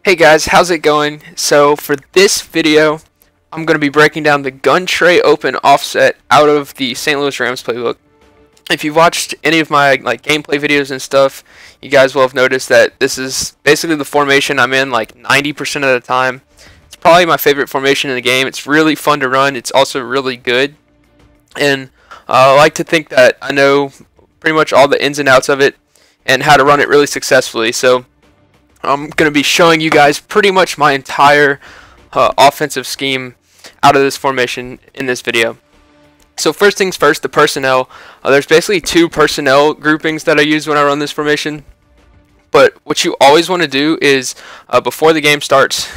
Hey guys, how's it going? So for this video, I'm going to be breaking down the gun tray open offset out of the St. Louis Rams playbook. If you've watched any of my gameplay videos and stuff, you guys will have noticed that this is basically the formation I'm in 90% of the time. It's probably my favorite formation in the game. It's really fun to run. It's also really good. And I like to think that I know pretty much all the ins and outs of it and how to run it really successfully. So I'm going to be showing you guys pretty much my entire offensive scheme out of this formation in this video. So first things first, the personnel. There's basically two personnel groupings that I use when I run this formation. But what you always want to do is, before the game starts,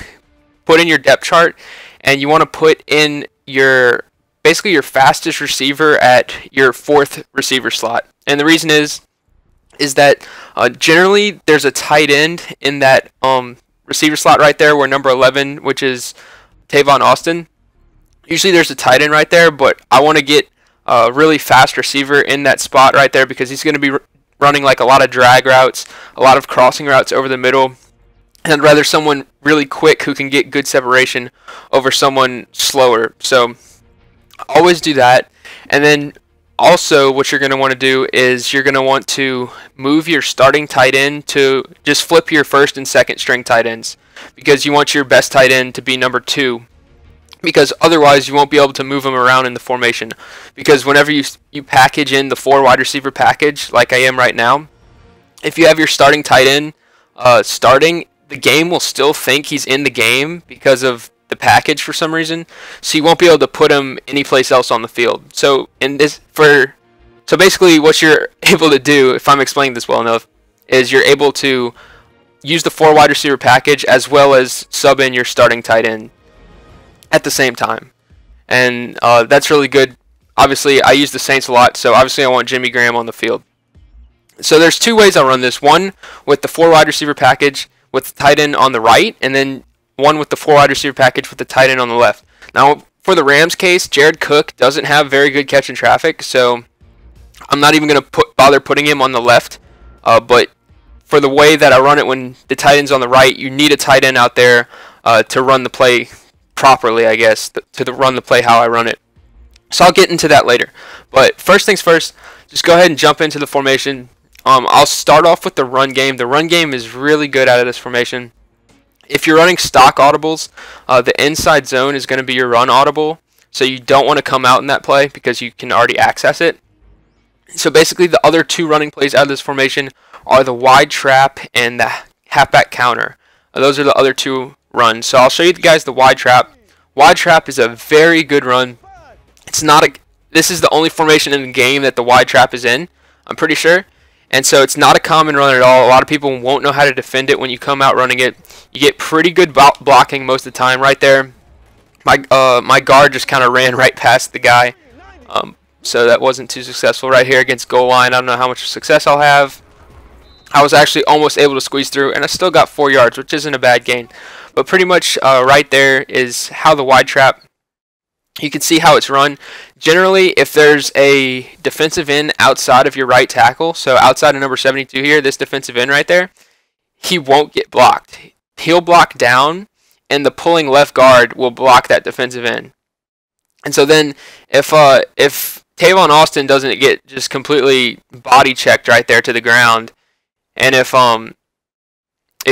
put in your depth chart, and you want to put in basically your fastest receiver at your fourth receiver slot. And the reason is that generally there's a tight end in that receiver slot right there where number 11, which is Tavon Austin. Usually there's a tight end right there, but I want to get a really fast receiver in that spot right there because he's going to be running a lot of drag routes, a lot of crossing routes over the middle. And I'd rather someone really quick who can get good separation over someone slower. So always do that. And then also, what you're going to want to do is you're going to want to move your starting tight end to just flip your first and second string tight ends, because you want your best tight end to be number 2, because otherwise you won't be able to move them around in the formation. Because whenever you package in the 4 wide receiver package like I am right now, if you have your starting tight end starting, the game will still think he's in the game because of the package for some reason, so you won't be able to put him anyplace else on the field. So basically what you're able to do, if I'm explaining this well enough, is you're able to use the 4 wide receiver package as well as sub in your starting tight end at the same time, and that's really good. Obviously I use the Saints a lot, so obviously I want Jimmy Graham on the field. So there's 2 ways I run this: one with the 4 wide receiver package with the tight end on the right, and then one with the 4 wide receiver package with the tight end on the left. Now, for the Rams case, Jared Cook doesn't have very good catch in traffic, so I'm not even going to bother putting him on the left. But for the way that I run it when the tight end's on the right, you need a tight end out there to run the play properly, I guess, to run the play how I run it. So I'll get into that later. But first things first, just go ahead and jump into the formation. I'll start off with the run game. The run game is really good out of this formation. If you're running stock audibles, the inside zone is going to be your run audible, so you don't want to come out in that play because you can already access it. So basically the other 2 running plays out of this formation are the wide trap and the halfback counter. Those are the other 2 runs. So I'll show you guys the wide trap. Wide trap is a very good run. This is the only formation in the game that the wide trap is in, I'm pretty sure. And so it's not a common run at all. A lot of people won't know how to defend it when you come out running it. You get pretty good blocking most of the time. Right there, my guard just kind of ran right past the guy. So that wasn't too successful. Right here against goal line, I don't know how much success I'll have. I was actually almost able to squeeze through, and I still got 4 yards, which isn't a bad gain. But pretty much right there is how the wide trap, you can see how it's run. Generally, if there's a defensive end outside of your right tackle, so outside of number 72 here, this defensive end right there, he won't get blocked. He'll block down, and the pulling left guard will block that defensive end. And so then if Tavon Austin doesn't get just completely body checked right there to the ground, and if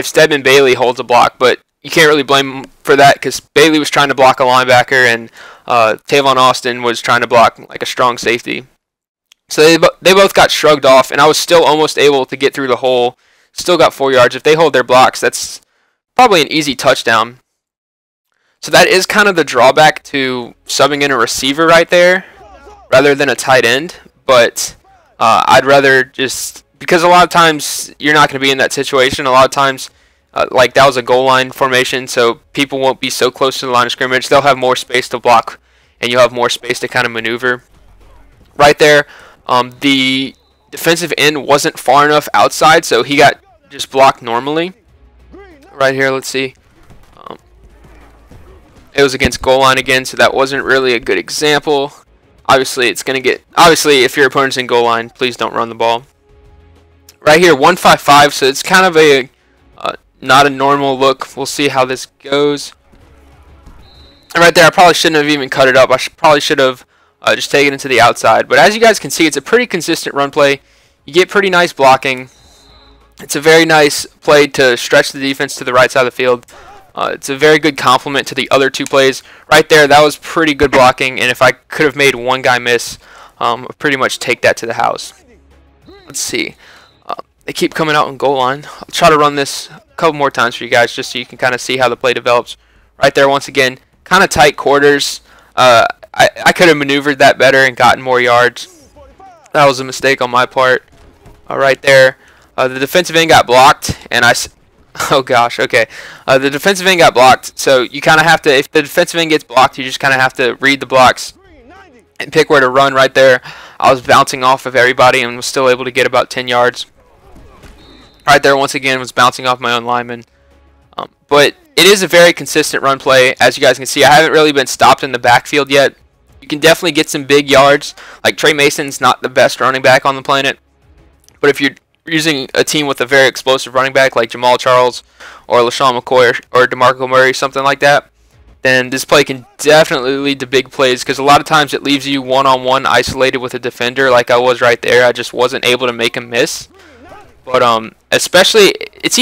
Stedman Bailey holds a block, but you can't really blame him for that because Bailey was trying to block a linebacker and Tavon Austin was trying to block a strong safety. So they both got shrugged off, and I was still almost able to get through the hole. Still got 4 yards. If they hold their blocks, that's probably an easy touchdown. So that is kind of the drawback to subbing in a receiver right there rather than a tight end. But I'd rather just, because a lot of times you're not going to be in that situation. A lot of times, that was a goal line formation, so people won't be so close to the line of scrimmage. They'll have more space to block, and you'll have more space to kind of maneuver. Right there, the defensive end wasn't far enough outside, so he got just blocked normally. Right here, let's see. It was against goal line again, so that wasn't really a good example. Obviously, if your opponent's in goal line, please don't run the ball. Right here, 155, so it's kind of a not a normal look. We'll see how this goes. And right there, I probably shouldn't have even cut it up. I probably should have just taken it to the outside. But as you guys can see, it's a pretty consistent run play. You get pretty nice blocking. It's a very nice play to stretch the defense to the right side of the field. It's a very good complement to the other two plays. Right there, that was pretty good blocking. And if I could have made one guy miss, I'd pretty much take that to the house. Let's see. They keep coming out on goal line. I'll try to run this a couple more times for you guys just so you can kind of see how the play develops. Right there, once again, kind of tight quarters. I could have maneuvered that better and gotten more yards. That was a mistake on my part. Right there. The defensive end got blocked, and oh gosh, okay. The defensive end got blocked, so you kind of have to, if the defensive end gets blocked, you just kind of have to read the blocks and pick where to run. Right there, I was bouncing off of everybody and was still able to get about 10 yards. Right there, once again, was bouncing off my own lineman. But it is a very consistent run play. As you guys can see, I haven't really been stopped in the backfield yet. You can definitely get some big yards. Like Trey Mason's not the best running back on the planet, but if you're using a team with a very explosive running back like Jamal Charles or LaShawn McCoy or DeMarco Murray, something like that, then this play can definitely lead to big plays, because a lot of times it leaves you one-on-one isolated with a defender like I was right there. I just wasn't able to make him miss. But especially, it's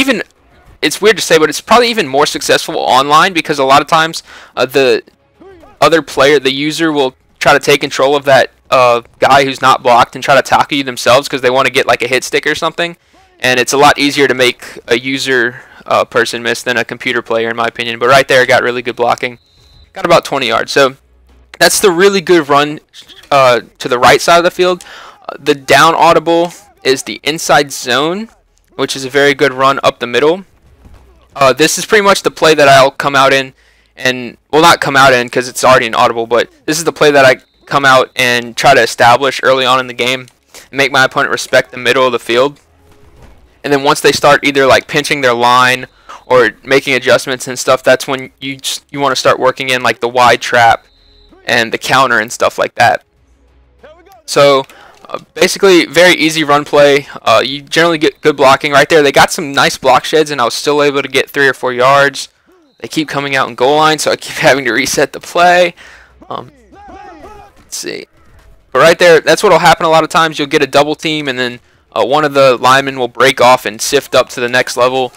weird to say, but it's probably even more successful online, because a lot of times the other player, the user, will try to take control of that guy who's not blocked and try to tackle you themselves because they want to get like a hit stick or something. And it's a lot easier to make a user person miss than a computer player, in my opinion. But right there, got really good blocking. Got about 20 yards. So that's the really good run to the right side of the field. The down audible is the inside zone, which is a very good run up the middle. This is pretty much the play that I'll come out in, and well, not come out in because it's already an audible, but this is the play that I come out and try to establish early on in the game and make my opponent respect the middle of the field. And then once they start either like pinching their line or making adjustments and stuff, that's when you want to start working in like the wide trap and the counter and stuff like that. So basically, very easy run play. You generally get good blocking. Right there, they got some nice block sheds, and I was still able to get 3 or 4 yards. They keep coming out in goal line, so I keep having to reset the play. Let's see. But right there, that's what will happen a lot of times. You'll get a double team, and then one of the linemen will break off and sift up to the next level.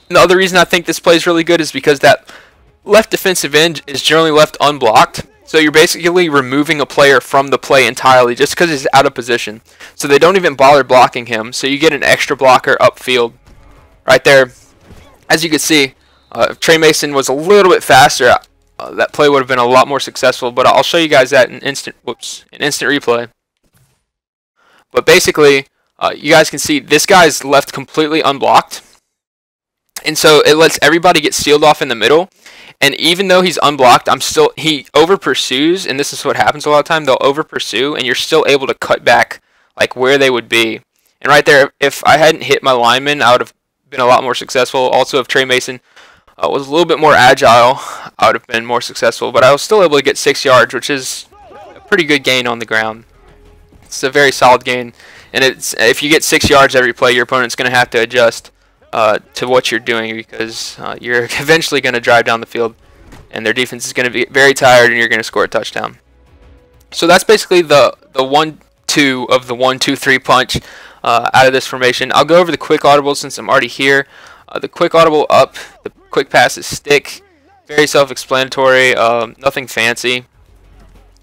And the other reason I think this play is really good is because that left defensive end is generally left unblocked. So you're basically removing a player from the play entirely just because he's out of position. So they don't even bother blocking him. So you get an extra blocker upfield. Right there, as you can see, if Trey Mason was a little bit faster, that play would have been a lot more successful. But I'll show you guys that in instant replay. But basically, you guys can see this guy's left completely unblocked. And so it lets everybody get sealed off in the middle. And even though he's unblocked, he over pursues, and this is what happens a lot of time. They'll over pursue, and you're still able to cut back like where they would be. And right there, if I hadn't hit my lineman, I would have been a lot more successful. Also, if Trey Mason was a little bit more agile, I would have been more successful. But I was still able to get 6 yards, which is a pretty good gain on the ground. It's a very solid gain, and if you get 6 yards every play, your opponent's going to have to adjust to what you're doing, because you're eventually going to drive down the field and their defense is going to be very tired and you're going to score a touchdown. So that's basically the 1-2 of the 1-2-3 punch out of this formation. I'll go over the quick audible since I'm already here. The quick audible up, the quick pass is stick. Very self-explanatory, nothing fancy.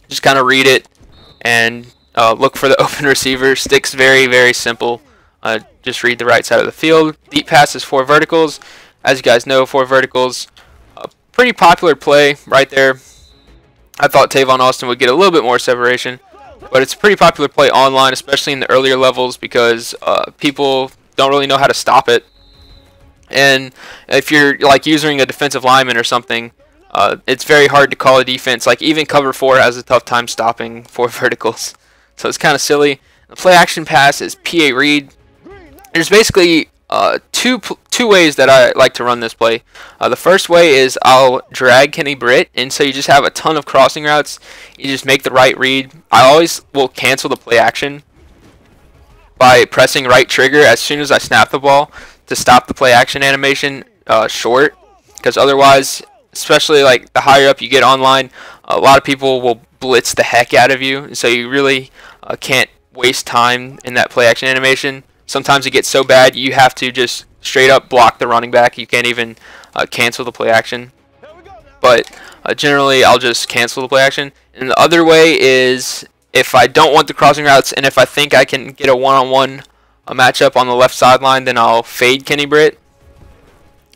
Just kind of read it and look for the open receiver. Stick's very, very simple. Just read the right side of the field. Deep pass is 4 verticals. As you guys know, 4 verticals. Pretty popular play right there. I thought Tavon Austin would get a little bit more separation, but it's a pretty popular play online, especially in the earlier levels, because people don't really know how to stop it. And if you're like using a defensive lineman or something, it's very hard to call a defense. Like even cover 4 has a tough time stopping 4 verticals. So it's kind of silly. The play action pass is PA read. There's basically two ways that I like to run this play. The first way is I'll drag Kenny Britt, and so you just have a ton of crossing routes. You just make the right read. I always will cancel the play action by pressing right trigger as soon as I snap the ball to stop the play action animation short, because otherwise, especially like the higher up you get online, a lot of people will blitz the heck out of you, and so you really can't waste time in that play action animation. Sometimes it gets so bad you have to just straight up block the running back. You can't even cancel the play action. But generally I'll just cancel the play action. And the other way is if I don't want the crossing routes and if I think I can get a one-on-one matchup on the left sideline, then I'll fade Kenny Britt.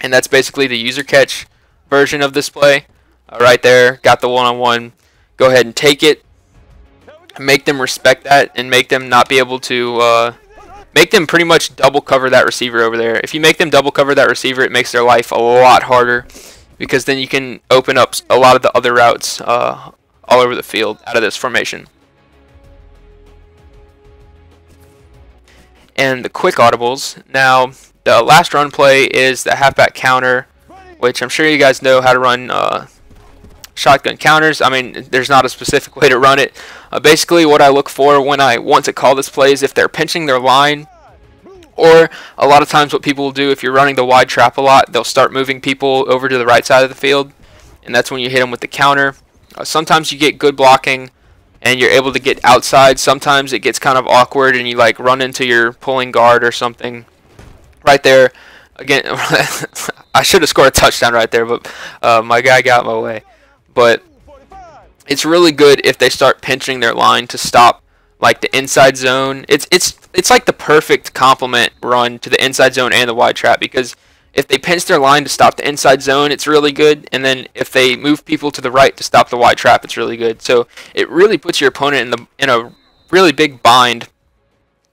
And that's basically the user catch version of this play. Right there, got the one-on-one. Go ahead and take it. Make them respect that and make them not be able to make them pretty much double cover that receiver over there. If you make them double cover that receiver, it makes their life a lot harder, because then you can open up a lot of the other routes all over the field out of this formation. And the quick audibles. Now, the last run play is the halfback counter, which I'm sure you guys know how to run shotgun counters. I mean, there's not a specific way to run it. Basically, what I look for when I want to call this play is if they're pinching their line, or a lot of times what people will do if you're running the wide trap a lot, they'll start moving people over to the right side of the field, and that's when you hit them with the counter. Sometimes you get good blocking and you're able to get outside. Sometimes it gets kind of awkward and you like run into your pulling guard or something. Right there, again, I should have scored a touchdown right there, but my guy got my way. But it's really good if they start pinching their line to stop like the inside zone. It's like the perfect complement run to the inside zone and the wide trap, because if they pinch their line to stop the inside zone, it's really good, and then if they move people to the right to stop the wide trap, it's really good. So it really puts your opponent in a really big bind.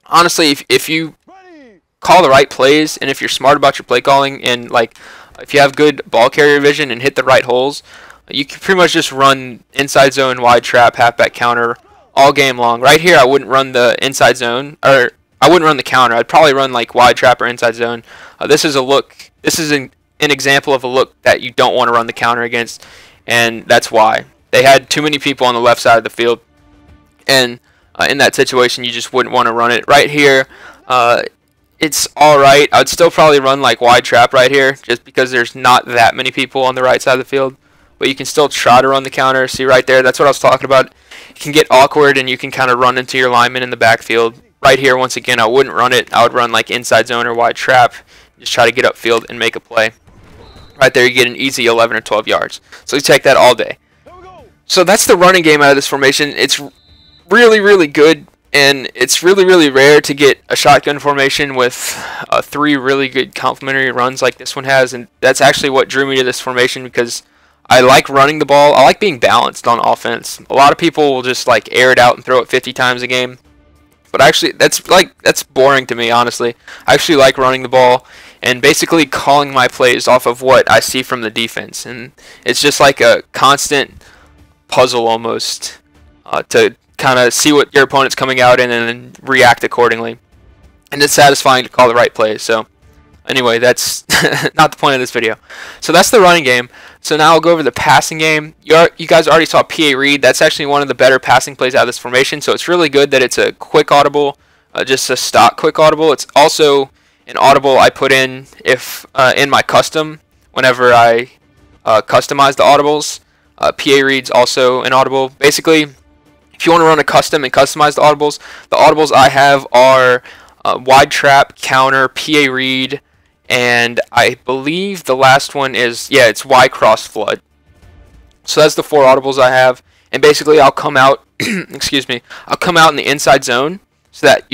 Honestly, if you call the right plays and if you're smart about your play calling and like if you have good ball carrier vision and hit the right holes, you can pretty much just run inside zone, wide trap, halfback counter all game long. Right here, I wouldn't run the inside zone, or I wouldn't run the counter. I'd probably run like wide trap or inside zone. This is a look. This is an example of a look that you don't want to run the counter against, and that's why. They had too many people on the left side of the field, and in that situation, you just wouldn't want to run it. Right here, it's alright. I'd still probably run like wide trap right here, just because there's not that many people on the right side of the field. But you can still try to run the counter. See right there, that's what I was talking about. It can get awkward and you can kind of run into your lineman in the backfield. Right here, once again, I wouldn't run it. I would run like inside zone or wide trap. Just try to get upfield and make a play. Right there, you get an easy 11 or 12 yards. So you take that all day. So that's the running game out of this formation. It's really, really good. And it's really, really rare to get a shotgun formation with 3 really good complementary runs like this one has. And that's actually what drew me to this formation, because I like running the ball. I like being balanced on offense. A lot of people will just like air it out and throw it 50 times a game. But actually, that's boring to me, honestly. I actually like running the ball and basically calling my plays off of what I see from the defense. And it's just like a constant puzzle almost to kind of see what your opponent's coming out in and then react accordingly. And it's satisfying to call the right plays. So anyway, that's not the point of this video. So that's the running game. So now I'll go over the passing game. You guys already saw PA read. That's actually one of the better passing plays out of this formation. So it's really good that it's a quick audible, just a stock quick audible. It's also an audible I put in if in my custom whenever I customize the audibles. PA read's also an audible. Basically, if you want to run a custom and customize the audibles I have are wide trap, counter, PA read, and I believe the last one is, yeah, it's Y cross flood. So that's the 4 audibles I have, and basically I'll come out, excuse me, I'll come out in the inside zone so that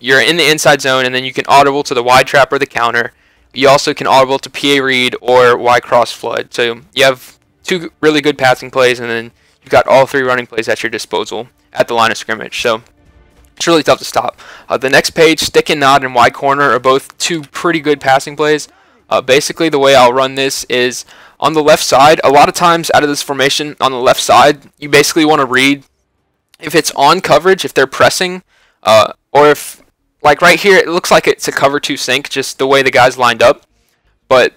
you're in the inside zone, and then you can audible to the wide trap or the counter. You also can audible to PA read or Y cross flood. So you have 2 really good passing plays, and then you've got all 3 running plays at your disposal at the line of scrimmage. So it's really tough to stop. The next page, stick and nod and Y corner are both 2 pretty good passing plays. Basically, the way I'll run this is on the left side. A lot of times out of this formation, on the left side, you basically want to read if it's on coverage, if they're pressing, or if, like right here, it looks like it's a cover 2 sink, just the way the guy's lined up. But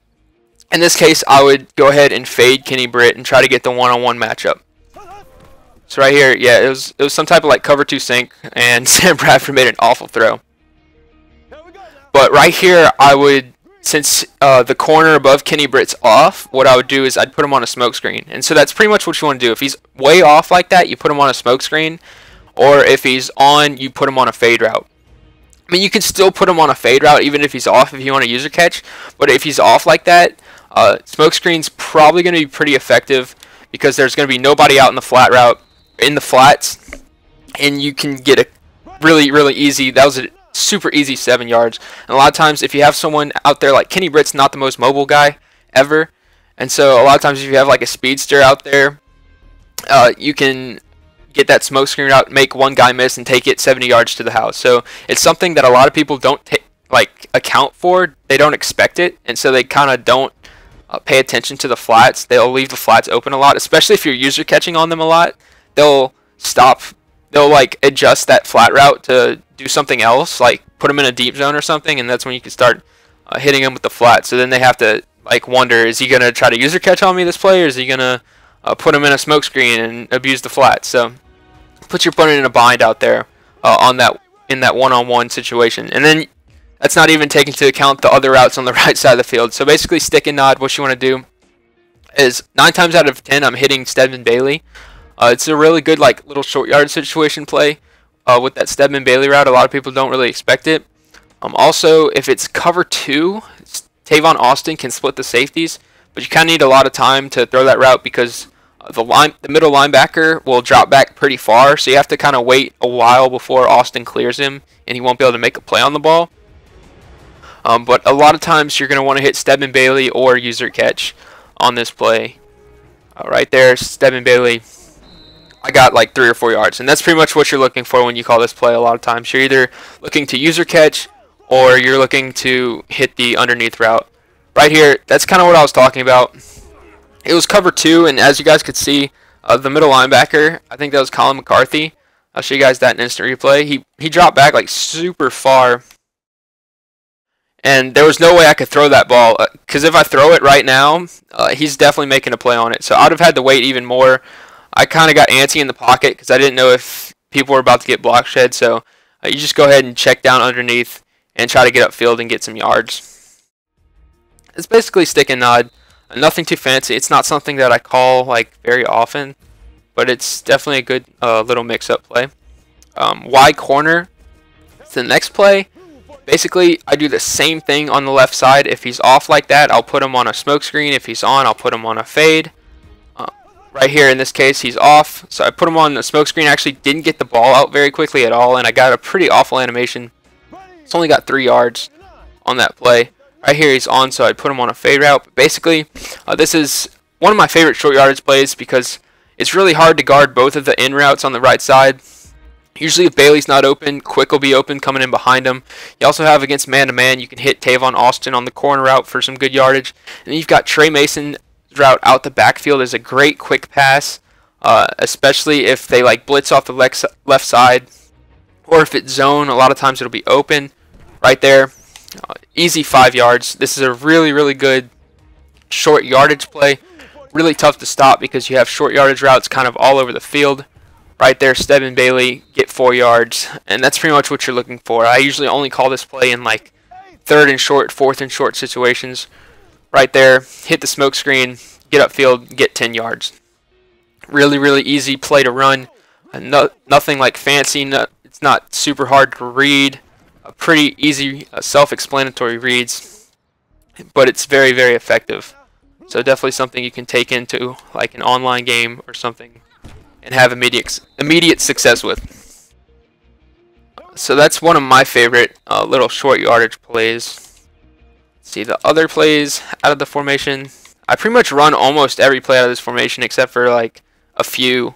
in this case, I would go ahead and fade Kenny Britt and try to get the one-on-one matchup. So right here, yeah, it was some type of like cover 2 sink, and Sam Bradford made an awful throw. But right here, I would, since the corner above Kenny Britt's off, what I would do is I'd put him on a smoke screen. And so that's pretty much what you want to do. If he's way off like that, you put him on a smoke screen. Or if he's on, you put him on a fade route. I mean, you can still put him on a fade route even if he's off if you want to user catch. But if he's off like that, smoke screen's probably going to be pretty effective because there's going to be nobody out in the flat route, in the flats. And you can get a really, really easy, that was a super easy 7 yards. And a lot of times if you have someone out there, like Kenny Britt's not the most mobile guy ever. And so a lot of times if you have like a speedster out there, you can get that smoke screen out, make one guy miss, and take it 70 yards to the house. So it's something that a lot of people don't account for. They don't expect it, and so they kind of don't pay attention to the flats. They'll leave the flats open a lot, especially if you're user catching on them a lot. They'll stop. They'll like adjust that flat route to do something else, like put them in a deep zone or something, and that's when you can start hitting them with the flat. So then they have to like wonder, is he gonna try to user catch on me, this play, or is he gonna put him in a smoke screen and abuse the flat? So put your opponent in a bind out there in that one-on-one situation. And then that's not even taking into account the other routes on the right side of the field. So basically stick and nod, what you want to do is 9 times out of 10 I'm hitting Stedman Bailey. It's a really good like little short yard situation play with that Stedman Bailey route. A lot of people don't really expect it. Also, if it's cover 2, Tavon Austin can split the safeties, but you kind of need a lot of time to throw that route because the middle linebacker will drop back pretty far, so you have to kind of wait a while before Austin clears him, and he won't be able to make a play on the ball. But a lot of times you're going to want to hit Stedman Bailey or user catch on this play. Right there, Stedman Bailey. I got like 3 or 4 yards, and that's pretty much what you're looking for when you call this play. A lot of times you're either looking to user catch or you're looking to hit the underneath route. Right here, that's kind of what I was talking about. It was cover 2, and as you guys could see, the middle linebacker, I think that was Colin McCarthy. I'll show you guys that in instant replay. He dropped back like super far, and there was no way I could throw that ball because if I throw it right now, he's definitely making a play on it. So I'd have had to wait even more. I kind of got antsy in the pocket because I didn't know if people were about to get block shed. So you just go ahead and check down underneath and try to get upfield and get some yards. It's basically stick and nod. Nothing too fancy. It's not something that I call like very often, but it's definitely a good little mix-up play. Y corner. It's the next play. Basically, I do the same thing on the left side. If he's off like that, I'll put him on a smoke screen. If he's on, I'll put him on a fade. Right here, in this case, he's off, so I put him on the smoke screen. Actually, didn't get the ball out very quickly at all, and I got a pretty awful animation. It's only got 3 yards on that play. Right here he's on, so I put him on a fade route. But basically, this is one of my favorite short yardage plays because it's really hard to guard both of the in routes on the right side. Usually if Bailey's not open, Quick will be open coming in behind him. You also have against man-to-man, you can hit Tavon Austin on the corner route for some good yardage. And then you've got Trey Mason's route out the backfield is a great quick pass, especially if they like blitz off the left side. Or if it's zone, a lot of times it'll be open right there. Easy 5 yards. This is a really, really good short yardage play. Really tough to stop because you have short yardage routes kind of all over the field. Right there, Stedman Bailey, get 4 yards. And that's pretty much what you're looking for. I usually only call this play in like 3rd and short, 4th and short situations. Right there, hit the smoke screen, get upfield, get 10 yards. Really, really easy play to run. Nothing like fancy. It's not super hard to read. Pretty easy self-explanatory reads, but it's very, very effective. So definitely something you can take into like an online game or something and have immediate success with. So that's one of my favorite little short yardage plays. See the other plays out of the formation. I pretty much run almost every play out of this formation except for like a few.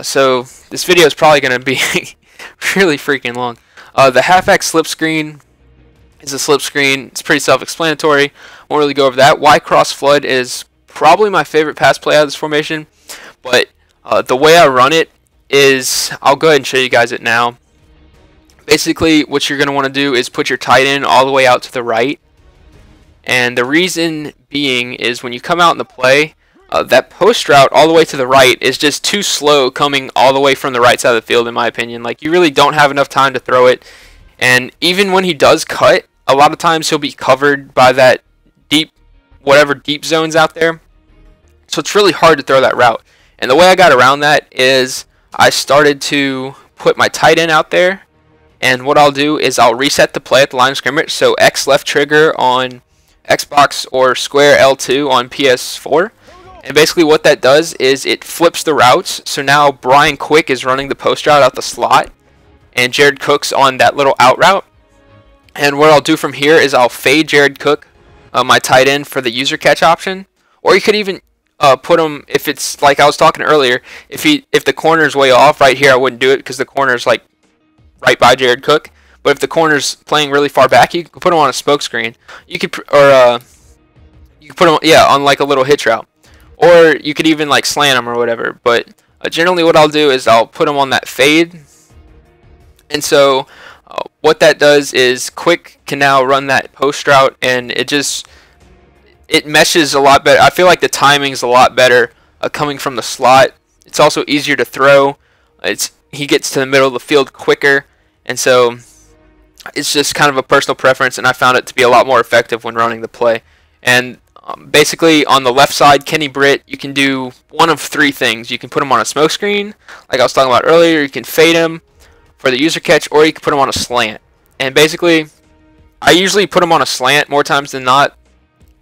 So this video is probably going to be really freaking long. The halfback slip screen is a slip screen. It's pretty self-explanatory. Won't really go over that. Y cross flood is probably my favorite pass play out of this formation. But the way I run it is, I'll go ahead and show you guys it now. Basically, what you're going to want to do is put your tight end all the way out to the right. And the reason being is when you come out in the play, that post route all the way to the right is just too slow coming all the way from the right side of the field, in my opinion. Like, you really don't have enough time to throw it. And even when he does cut, a lot of times he'll be covered by that deep, whatever deep zone's out there. So it's really hard to throw that route. And the way I got around that is I started to put my tight end out there. And what I'll do is I'll reset the play at the line of scrimmage. So X left trigger on Xbox or square L2 on PS4. And basically what that does is it flips the routes. So now Brian Quick is running the post route out the slot, and Jared Cook's on that little out route. And what I'll do from here is I'll fade Jared Cook, my tight end, for the user catch option. Or you could even put him, if it's like I was talking earlier, if the corner's way off right here, I wouldn't do it because the corner's like right by Jared Cook. But if the corner's playing really far back, you could put him on a smoke screen. You could you could put him, yeah, on like a little hitch route. Or you could even like slant him or whatever. But generally what I'll do is I'll put him on that fade. And so what that does is Quick can now run that post route, and it meshes a lot better. I feel like the timing's a lot better coming from the slot. It's also easier to throw. He gets to the middle of the field quicker, and so it's just kind of a personal preference, and I found it to be a lot more effective when running the play. And basically on the left side, Kenny Britt, you can do one of three things. You can put him on a smoke screen, like I was talking about earlier. You can fade him for the user catch, or you can put him on a slant. And basically, I usually put him on a slant more times than not.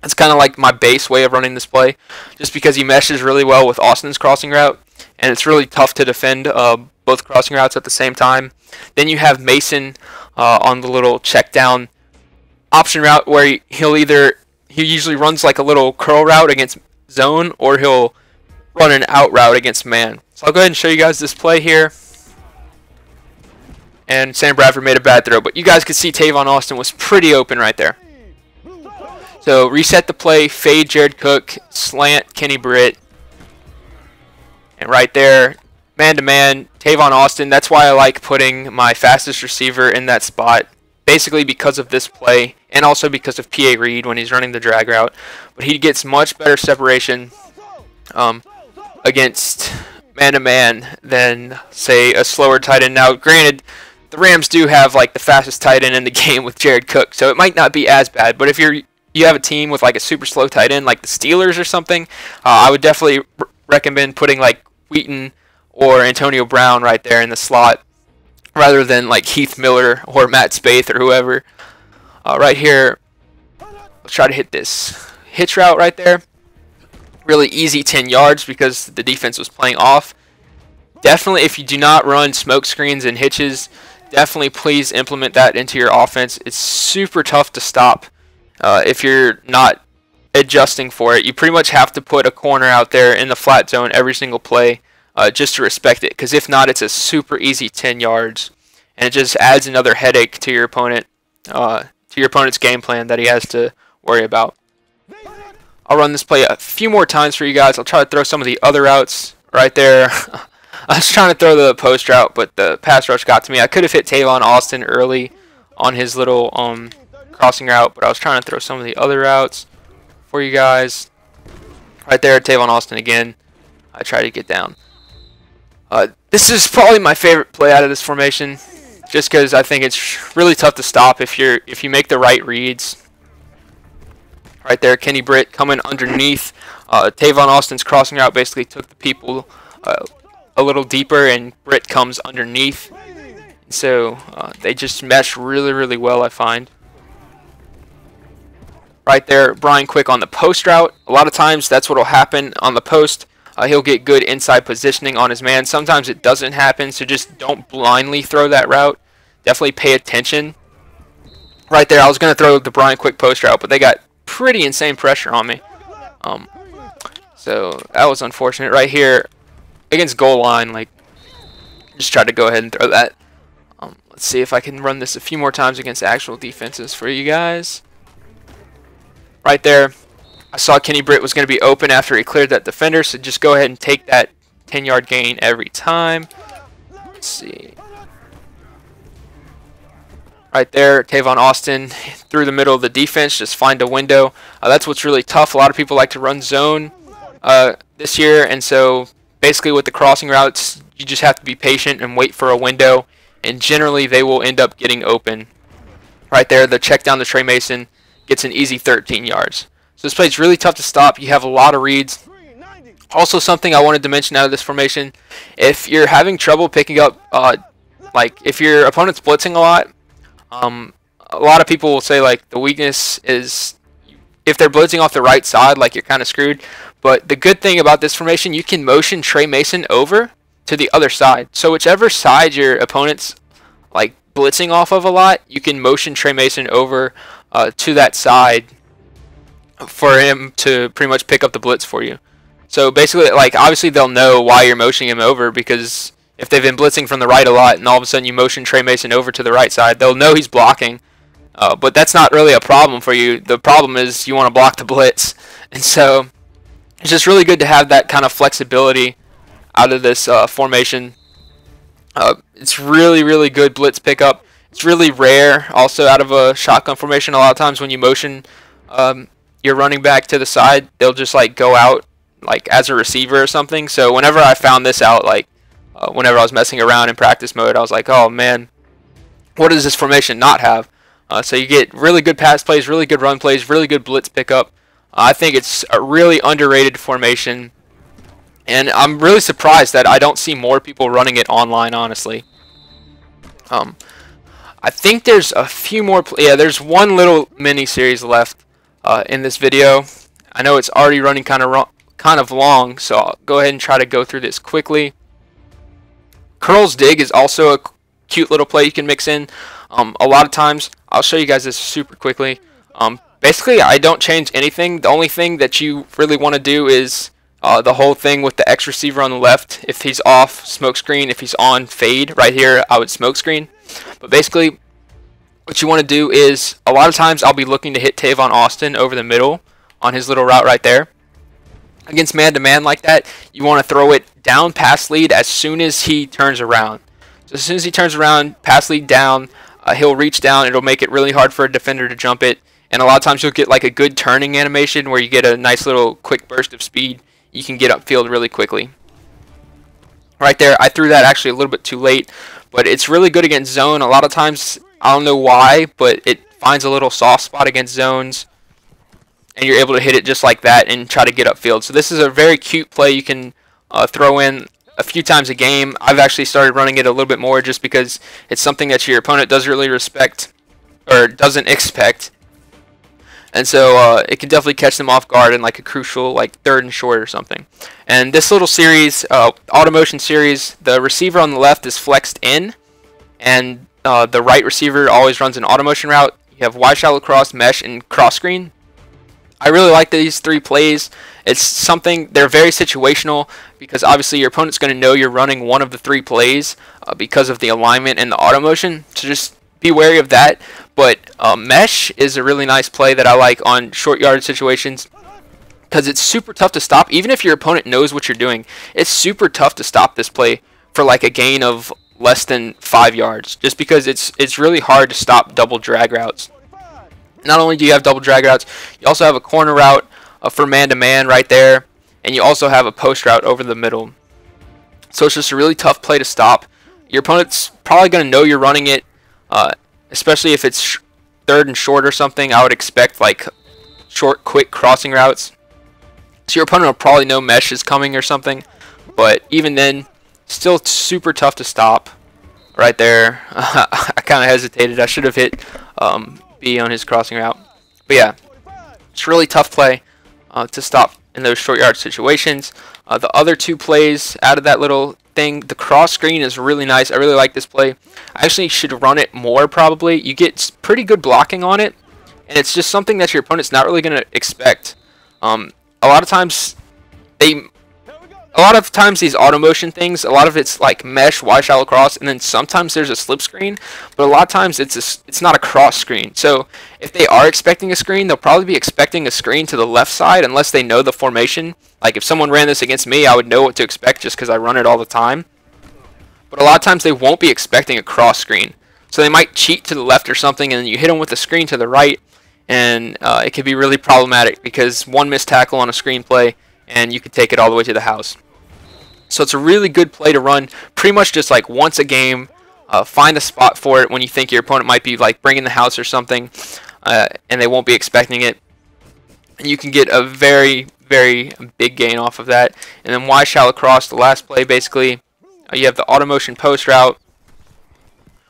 It's kind of like my base way of running this play, just because he meshes really well with Austin's crossing route, and it's really tough to defend both crossing routes at the same time. Then you have Mason on the little check down option route, where he usually runs like a little curl route against zone, or he'll run an out route against man. So I'll go ahead and show you guys this play here. And Sam Bradford made a bad throw, but you guys can see Tavon Austin was pretty open right there. So reset the play, fade Jared Cook, slant Kenny Britt, and right there, man-to-man, Tavon Austin. That's why I like putting my fastest receiver in that spot, basically because of this play, and also because of P.A. Reed when he's running the drag route. But he gets much better separation against man-to-man than, say, a slower tight end. Now, granted, the Rams do have like the fastest tight end in the game with Jared Cook, so it might not be as bad. But if you have a team with like a super slow tight end like the Steelers or something, I would definitely recommend putting like Wheaton or Antonio Brown right there in the slot, rather than like Heath Miller or Matt Spaeth or whoever. Right here, let's try to hit this hitch route right there. Really easy 10 yards because the defense was playing off. Definitely, if you do not run smoke screens and hitches, definitely please implement that into your offense. It's super tough to stop if you're not adjusting for it. You pretty much have to put a corner out there in the flat zone every single play just to respect it, because if not, it's a super easy 10 yards, and it just adds another headache to your opponent, to your opponent's game plan that he has to worry about. I'll run this play a few more times for you guys. I'll try to throw some of the other routes right there. I was trying to throw the post route, but the pass rush got to me. I could have hit Tavon Austin early on his little crossing route, but I was trying to throw some of the other routes for you guys. Right there, Tavon Austin again. I try to get down. This is probably my favorite play out of this formation, just because I think it's really tough to stop if you make the right reads. Right there, Kenny Britt coming underneath. Tavon Austin's crossing route basically took the people a little deeper, and Britt comes underneath. So they just mesh really, really well, I find. Right there, Brian Quick on the post route. A lot of times that's what will happen on the post. He'll get good inside positioning on his man. Sometimes it doesn't happen, so just don't blindly throw that route. Definitely pay attention. Right there, I was going to throw the Brian Quick post route, but they got pretty insane pressure on me. So that was unfortunate. Right here, against goal line, like, just try to go ahead and throw that. Let's see if I can run this a few more times against actual defenses for you guys. Right there, I saw Kenny Britt was going to be open after he cleared that defender, so just go ahead and take that 10-yard gain every time. Let's see. Right there, Tavon Austin through the middle of the defense, just find a window. That's what's really tough. A lot of people like to run zone this year, and so basically with the crossing routes, you just have to be patient and wait for a window. and generally they will end up getting open. Right there, the check down to Trey Mason gets an easy 13 yards. So this play is really tough to stop. You have a lot of reads. Also, something I wanted to mention out of this formation, if you're having trouble picking up, like if your opponent's blitzing a lot of people will say like the weakness is if they're blitzing off the right side, like you're kind of screwed. But the good thing about this formation, you can motion Trey Mason over to the other side. So whichever side your opponent's like blitzing off of a lot, you can motion Trey Mason over to that side for him to pretty much pick up the blitz for you. So basically, like, obviously they'll know why you're motioning him over, because if they've been blitzing from the right a lot and all of a sudden you motion Trey Mason over to the right side, they'll know he's blocking. But that's not really a problem for you. The problem is you want to block the blitz. And so it's just really good to have that kind of flexibility out of this formation. It's really, really good blitz pickup. It's really rare also out of a shotgun formation. A lot of times when you motion your running back to the side, they'll just like go out like as a receiver or something. So whenever I found this out, like whenever I was messing around in practice mode, I was like, oh man, what does this formation not have? So you get really good pass plays, really good run plays, really good blitz pickup. I think it's a really underrated formation, and I'm really surprised that I don't see more people running it online, honestly. I think there's a few more, yeah, there's one little mini series left in this video. I know it's already running kind of long, so I'll go ahead and try to go through this quickly. Curl's Dig is also a cute little play you can mix in. A lot of times, I'll show you guys this super quickly. Basically, I don't change anything. The only thing that you really want to do is the whole thing with the X receiver on the left. If he's off, smoke screen. If he's on, fade. Right here, I would smoke screen. But basically, what you want to do is, a lot of times I'll be looking to hit Tavon Austin over the middle on his little route right there. Against man-to-man like that, you want to throw it down pass lead as soon as he turns around. So as soon as he turns around, pass lead down, he'll reach down. It'll make it really hard for a defender to jump it. And a lot of times you'll get like a good turning animation where you get a nice little quick burst of speed. You can get upfield really quickly. Right there, I threw that actually a little bit too late, but it's really good against zone. A lot of times, I don't know why, but it finds a little soft spot against zones, and you're able to hit it just like that and try to get upfield. So this is a very cute play you can throw in a few times a game. I've actually started running it a little bit more just because it's something that your opponent doesn't really respect or doesn't expect. And so it can definitely catch them off guard in like a crucial, like 3rd and short or something. And this little series, auto motion series, the receiver on the left is flexed in, and the right receiver always runs an auto motion route. You have wide shallow cross, mesh, and cross screen. I really like these 3 plays. It's something, they're very situational because obviously your opponent's going to know you're running one of the 3 plays because of the alignment and the auto motion. So just be wary of that. But mesh is a really nice play that I like on short yard situations because it's super tough to stop. Even if your opponent knows what you're doing, it's super tough to stop this play for like a gain of less than 5 yards, just because it's really hard to stop double drag routes. Not only do you have double drag routes, you also have a corner route for man-to-man right there, and you also have a post route over the middle. So it's just a really tough play to stop. Your opponent's probably going to know you're running it, especially if it's 3rd and short or something. I would expect like short, quick crossing routes. So your opponent will probably know mesh is coming or something, but even then, still super tough to stop. Right there, I kind of hesitated. I should have hit B on his crossing route. But yeah, it's a really tough play to stop in those short yard situations. The other 2 plays out of that little thing, the cross screen is really nice. I really like this play. I actually should run it more probably. You get pretty good blocking on it, and it's just something that your opponent's not really going to expect. A lot of times these auto motion things, a lot of it's like mesh, wide shallow cross, and then sometimes there's a slip screen, but a lot of times it's not a cross screen. So if they are expecting a screen, they'll probably be expecting a screen to the left side unless they know the formation. Like if someone ran this against me, I would know what to expect just because I run it all the time. But a lot of times they won't be expecting a cross screen. So they might cheat to the left or something, and then you hit them with a screen to the right, and it can be really problematic because one missed tackle on a screen play, and you could take it all the way to the house. So it's a really good play to run pretty much just like once a game. find a spot for it when you think your opponent might be like bringing the house or something, and they won't be expecting it. And you can get a very, very big gain off of that. And then Y shallow cross, the last play, basically, you have the auto motion post route,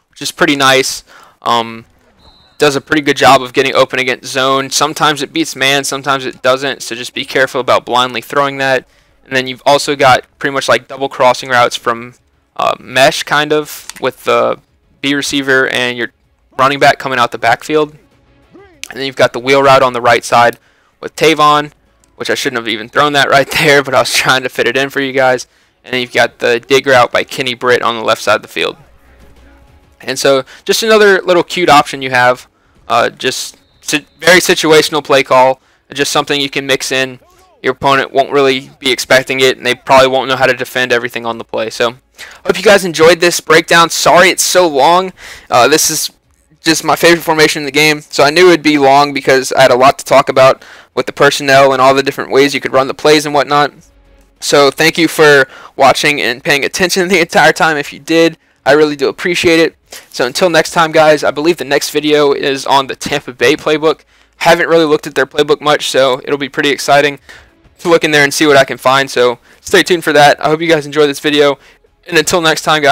which is pretty nice. Does a pretty good job of getting open against zone. Sometimes it beats man, sometimes it doesn't, so just be careful about blindly throwing that. And then you've also got pretty much like double crossing routes from mesh, kind of, with the B receiver and your running back coming out the backfield. And then you've got the wheel route on the right side with Tavon, which I shouldn't have even thrown that right there, but I was trying to fit it in for you guys. And then you've got the dig route by Kenny Britt on the left side of the field. And so just another little cute option you have. Just very situational play call. Just something you can mix in. Your opponent won't really be expecting it, and they probably won't know how to defend everything on the play. So hope you guys enjoyed this breakdown. Sorry it's so long. This is just my favorite formation in the game, so I knew it would be long because I had a lot to talk about with the personnel and all the different ways you could run the plays and whatnot. So thank you for watching and paying attention the entire time. If you did, I really do appreciate it. So until next time, guys, I believe the next video is on the Tampa Bay playbook. Haven't really looked at their playbook much, so it'll be pretty exciting to look in there and see what I can find. So stay tuned for that. I hope you guys enjoy this video, and until next time, guys.